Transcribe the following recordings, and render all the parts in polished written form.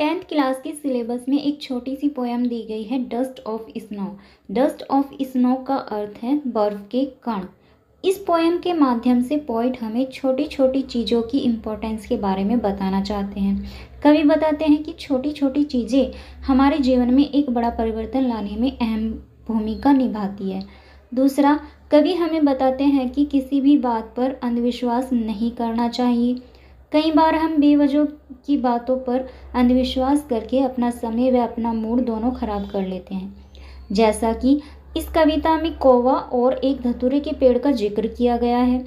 10th class के syllabus में एक छोटी सी पोएम दी गई है, dust of snow. Dust of snow का अर्थ है बर्फ के कण। इस पोएम के माध्यम से पोइट हमें छोटी छोटी चीज़ों की इम्पोर्टेंस के बारे में बताना चाहते हैं। कवि बताते हैं कि छोटी छोटी चीज़ें हमारे जीवन में एक बड़ा परिवर्तन लाने में अहम भूमिका निभाती है। दूसरा, कवि हमें बताते हैं कि किसी भी बात पर अंधविश्वास नहीं करना चाहिए। कई बार हम बेवजह की बातों पर अंधविश्वास करके अपना समय व अपना मूड दोनों खराब कर लेते हैं। जैसा कि इस कविता में कौवा और एक धतूरे के पेड़ का जिक्र किया गया है।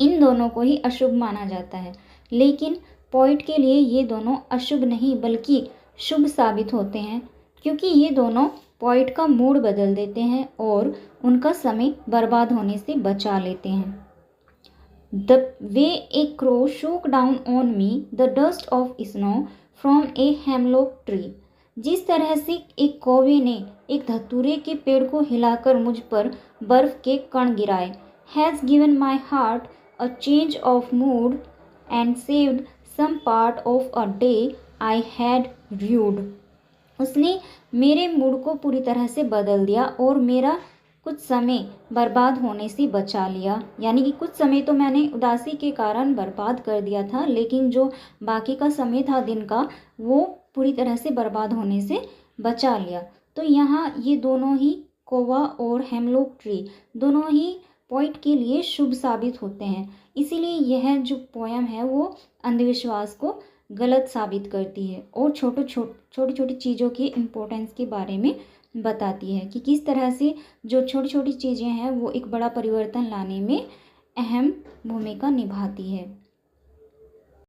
इन दोनों को ही अशुभ माना जाता है, लेकिन पोइट के लिए ये दोनों अशुभ नहीं बल्कि शुभ साबित होते हैं, क्योंकि ये दोनों पोइट का मूड बदल देते हैं और उनका समय बर्बाद होने से बचा लेते हैं। The way a crow shook down on me the dust of snow from a hemlock tree। जिस तरह से एक कौवे ने एक धतूरे के पेड़ को हिलाकर मुझ पर बर्फ के कण गिराए, has given my heart a change of mood and saved some part of a day I had rued। उसने मेरे मूड को पूरी तरह से बदल दिया और मेरा कुछ समय बर्बाद होने से बचा लिया। यानी कि कुछ समय तो मैंने उदासी के कारण बर्बाद कर दिया था, लेकिन जो बाकी का समय था दिन का, वो पूरी तरह से बर्बाद होने से बचा लिया। तो यहाँ ये दोनों ही कौवा और हेमलॉक ट्री दोनों ही पोइट के लिए शुभ साबित होते हैं। इसीलिए यह जो पोयम है वो अंधविश्वास को गलत साबित करती है और छोटी छोटी चीज़ों की इम्पोर्टेंस के बारे में बताती है कि किस तरह से जो छोटी छोटी चीज़ें हैं वो एक बड़ा परिवर्तन लाने में अहम भूमिका निभाती है।